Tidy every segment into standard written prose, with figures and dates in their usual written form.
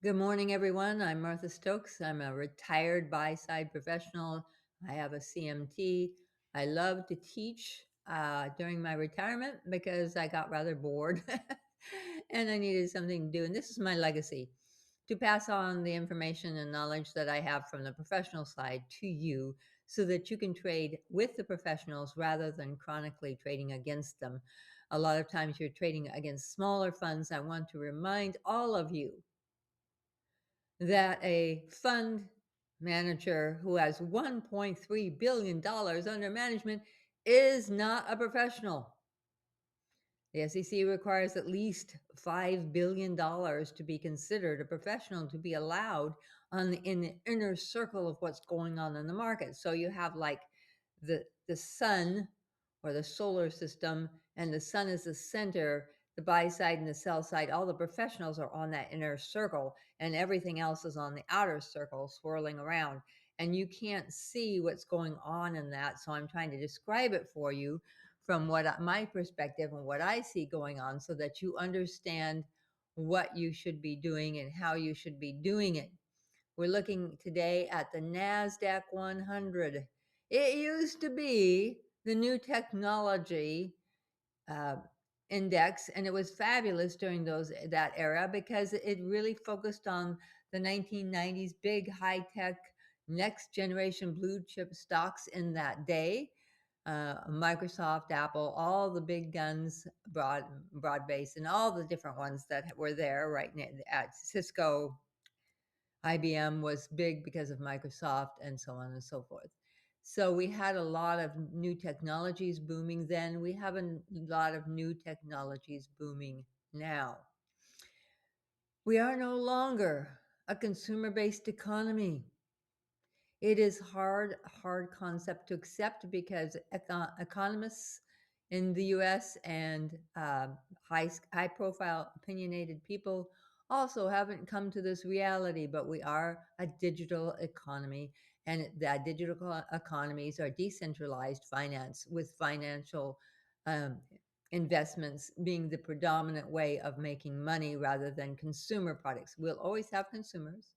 Good morning, everyone. I'm Martha Stokes. I'm a retired buy-side professional. I have a CMT. I love to teach during my retirement because I got rather bored and I needed something to do. And this is my legacy, to pass on the information and knowledge that I have from the professional side to you so that you can trade with the professionals rather than chronically trading against them. A lot of times you're trading against smaller funds. I want to remind all of you that a fund manager who has $1.3 billion under management is not a professional. The SEC requires at least $5 billion to be considered a professional, to be allowed in the inner circle of what's going on in the market. So you have like the sun or the solar system, and the sun is the center, the buy side and the sell side. All the professionals are on that inner circle, and everything else is on the outer circle swirling around. And you can't see what's going on in that. So I'm trying to describe it for you from my perspective and what I see going on so that you understand what you should be doing and how you should be doing it. We're looking today at the Nasdaq 100. It used to be the new technology uh, index, and it was fabulous during that era because it really focused on the 1990s big high-tech next generation blue chip stocks in that day. Microsoft, Apple, all the big guns, broad base, and all the different ones that were there right now. At Cisco, IBM was big because of Microsoft, and so on and so forth. So we had a lot of new technologies booming then. We have a lot of new technologies booming now. We are no longer a consumer-based economy. It is hard concept to accept because economists in the U.S. and high profile opinionated people also haven't come to this reality. But we are a digital economy, and the digital economies are decentralized finance, with financial um, investments being the predominant way of making money rather than consumer products. We'll always have consumers.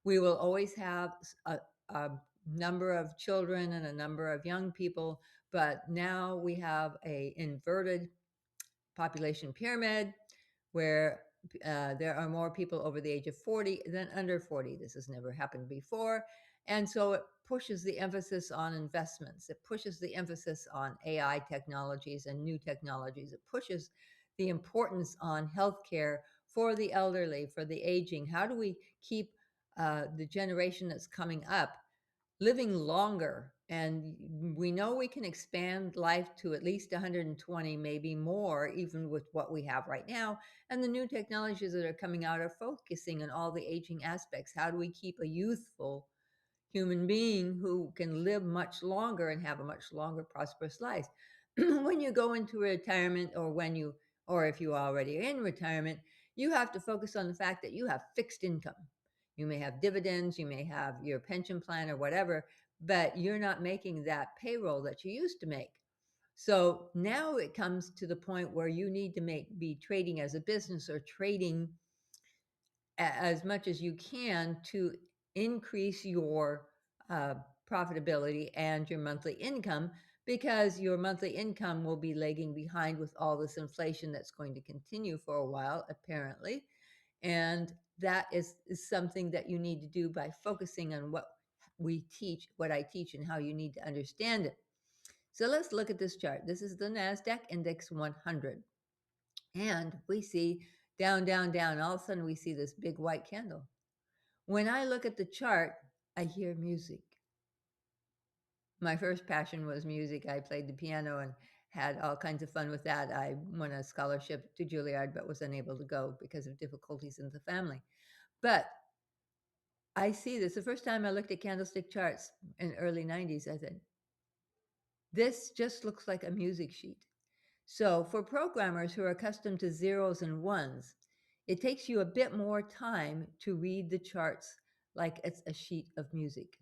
We will always have a number of children and a number of young people, but now we have a inverted population pyramid where there are more people over the age of 40 than under 40. This has never happened before. And so it pushes the emphasis on investments. It pushes the emphasis on AI technologies and new technologies. It pushes the importance on healthcare for the elderly, for the aging. How do we keep the generation that's coming up living longer? And we know we can expand life to at least 120, maybe more, even with what we have right now. And the new technologies that are coming out are focusing on all the aging aspects. How do we keep a youthful human being who can live much longer and have a much longer prosperous life? When you go into retirement, or if you already are in retirement, you have to focus on the fact that you have fixed income. You may have dividends, you may have your pension plan or whatever, but you're not making that payroll that you used to make. So now it comes to the point where you need to be trading as a business, or trading as much as you can to increase your uh, profitability and your monthly income, because your monthly income will be lagging behind with all this inflation that's going to continue for a while, apparently. And that is something that you need to do by focusing on what I teach, and how you need to understand it. So let's look at this chart. This is the NASDAQ Index 100. And we see down, down, down. All of a sudden, we see this big white candle. When I look at the chart, I hear music. My first passion was music. I played the piano and had all kinds of fun with that. I won a scholarship to Juilliard, but was unable to go because of difficulties in the family. But I see this. The first time I looked at candlestick charts in the early 90s, I said, this just looks like a music sheet. So for programmers who are accustomed to zeros and ones, it takes you a bit more time to read the charts like it's a sheet of music,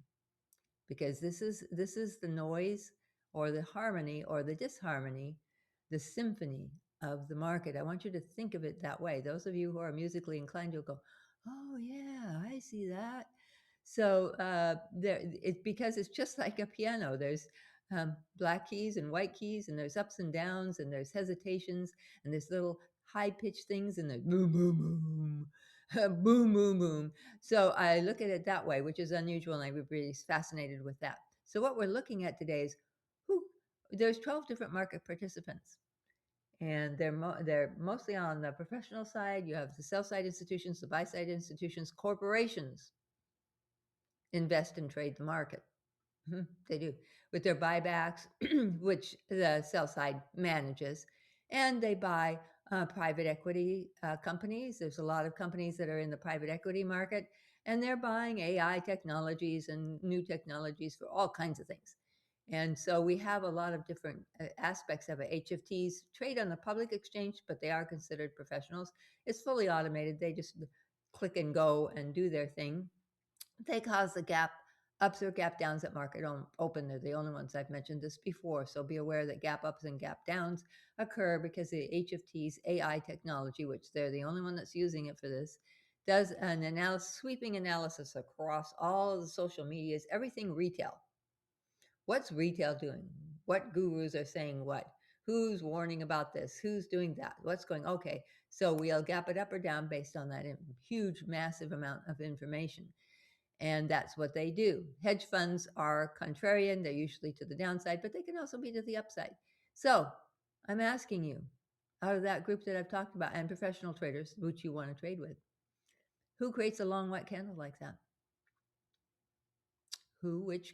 because this is the noise or the harmony or the disharmony, the symphony of the market. I want you to think of it that way. Those of you who are musically inclined, you'll go, Oh yeah, I see that. So there, it's because it's just like a piano. There's black keys and white keys, and there's ups and downs, and there's hesitations, and there's little high pitched things, and there's boom, boom, boom, boom, boom, boom. So I look at it that way, which is unusual, and I would be fascinated with that. So what we're looking at today is who there's 12 different market participants, and they're mostly on the professional side. You have the sell side institutions, the buy side institutions, corporations invest and trade the market. They do with their buybacks, which the sell side manages, and they buy private equity companies. There's a lot of companies that are in the private equity market, and they're buying AI technologies and new technologies for all kinds of things. And so we have a lot of different aspects of it. HFTs trade on the public exchange, but they are considered professionals. It's fully automated. They just click and go and do their thing. They cause the gap ups or gap downs at market open. They're the only ones. I've mentioned this before. So be aware that gap ups and gap downs occur because the HFT's AI technology, which they're the only one that's using it for this, does an sweeping analysis across all of the social medias, everything retail. What's retail doing? What gurus are saying what? Who's warning about this? Who's doing that? What's going? Okay, so we'll gap it up or down based on that huge, massive amount of information. And that's what they do. Hedge funds are contrarian. They're usually to the downside, but they can also be to the upside. So I'm asking you, out of that group that I've talked about and professional traders, which you want to trade with, who creates a long white candle like that? Who, which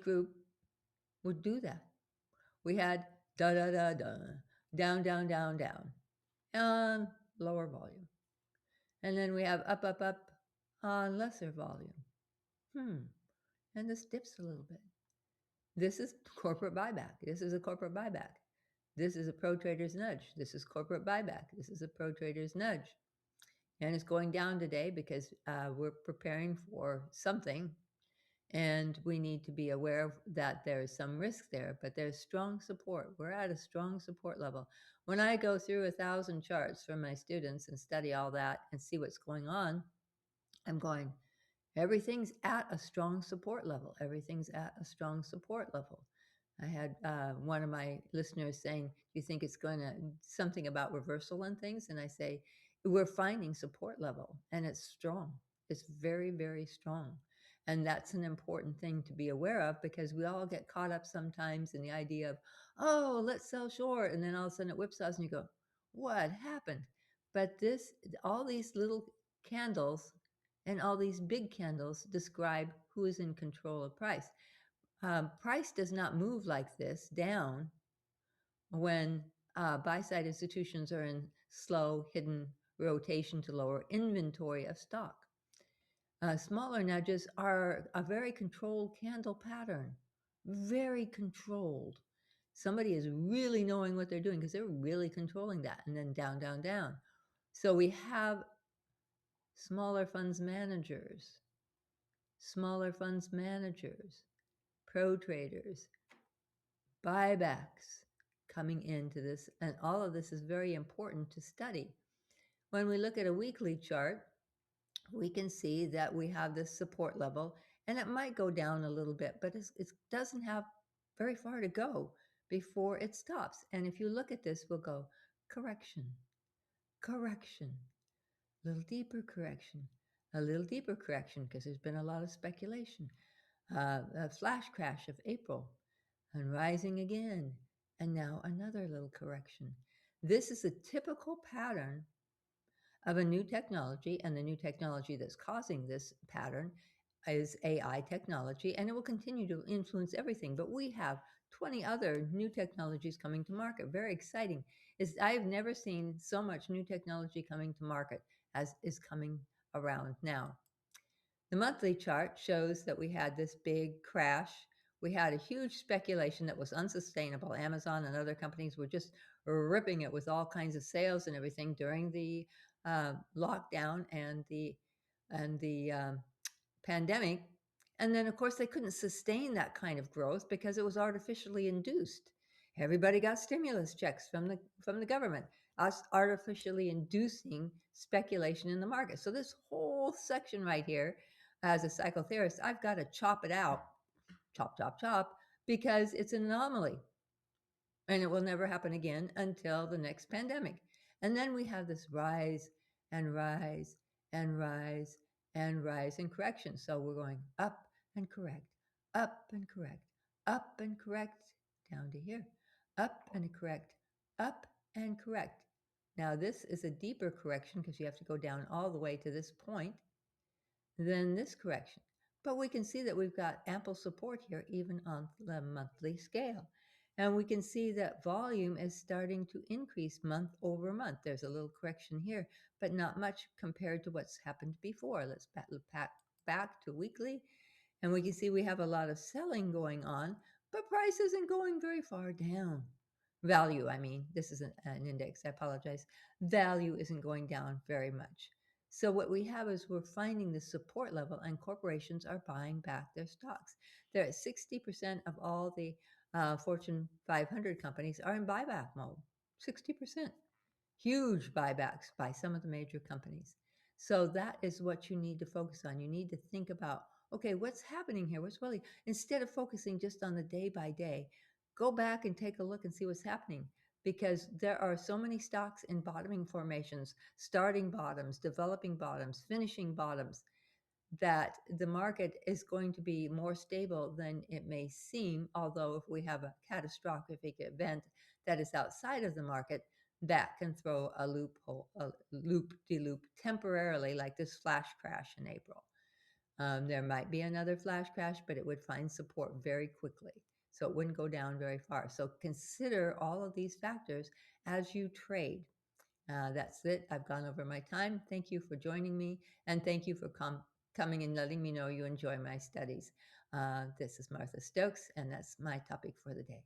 group would do that? We had da da da da, down, down, down, down, on lower volume. And then we have up, up, up on lesser volume. And this dips a little bit. This is corporate buyback. This is a corporate buyback. This is a pro trader's nudge. This is corporate buyback. This is a pro trader's nudge. And it's going down today because we're preparing for something, and we need to be aware of that there's some risk there, but there's strong support. We're at a strong support level. When I go through 1,000 charts for my students and study all that and see what's going on, I'm going, everything's at a strong support level. Everything's at a strong support level. I had one of my listeners saying, "Do you think it's going to something about reversal and things?" And I say, "We're finding support level, and it's strong. It's very, very strong." And that's an important thing to be aware of because we all get caught up sometimes in the idea of, "Oh, let's sell short," and then all of a sudden it whipsaws and you go, "What happened?" But all these little candles and all these big candles describe who is in control of price. Price does not move like this down when buy-side institutions are in slow, hidden rotation to lower inventory of stock. Smaller nudges are a very controlled candle pattern, very controlled. Somebody is really knowing what they're doing because they're really controlling that, and then down, down, down. So we have smaller funds managers, pro traders, buybacks coming into this, and all of this is very important to study. When we look at a weekly chart, we can see that we have this support level, and it might go down a little bit, but it doesn't have very far to go before it stops. And if you look at this, we'll go correction, correction, a little deeper correction, a little deeper correction, because there's been a lot of speculation. A flash crash of April, and rising again, and now another little correction. This is a typical pattern of a new technology, and the new technology that's causing this pattern is AI technology, and it will continue to influence everything. But we have 20 other new technologies coming to market. Very exciting. I've never seen so much new technology coming to market as is coming around now. The monthly chart shows that we had this big crash. We had a huge speculation that was unsustainable. Amazon and other companies were just ripping it with all kinds of sales and everything during the lockdown and the pandemic. And then, of course, they couldn't sustain that kind of growth because it was artificially induced. Everybody got stimulus checks from the government. us artificially inducing speculation in the market. So this whole section right here, as a psychotherapist, I've got to chop it out, chop, chop, chop, because it's an anomaly and it will never happen again until the next pandemic. And then we have this rise and rise and rise and rise in correction. So we're going up and correct, up and correct, up and correct, down to here, up and correct, up and correct. Now this is a deeper correction because you have to go down all the way to this point, then this correction. But we can see that we've got ample support here, even on the monthly scale. And we can see that volume is starting to increase month over month. There's a little correction here, but not much compared to what's happened before. Let's back to weekly. And we can see we have a lot of selling going on, but price isn't going very far down. Value, I mean, this is an index, I apologize. Value isn't going down very much. So what we have is we're finding the support level and corporations are buying back their stocks. They're at 60% of all the Fortune 500 companies are in buyback mode. 60%. Huge buybacks by some of the major companies. So that is what you need to focus on. You need to think about, okay, what's happening here? What's really, instead of focusing just on the day by day, go back and take a look and see what's happening, because there are so many stocks in bottoming formations, starting bottoms, developing bottoms, finishing bottoms, that the market is going to be more stable than it may seem. Although if we have a catastrophic event that is outside of the market, that can throw a loophole, a loop-de-loop temporarily, like this flash crash in April. There might be another flash crash, but it would find support very quickly. So it wouldn't go down very far. So consider all of these factors as you trade. That's it. I've gone over my time. Thank you for joining me, and thank you for coming and letting me know you enjoy my studies. This is Martha Stokes, and that's my topic for the day.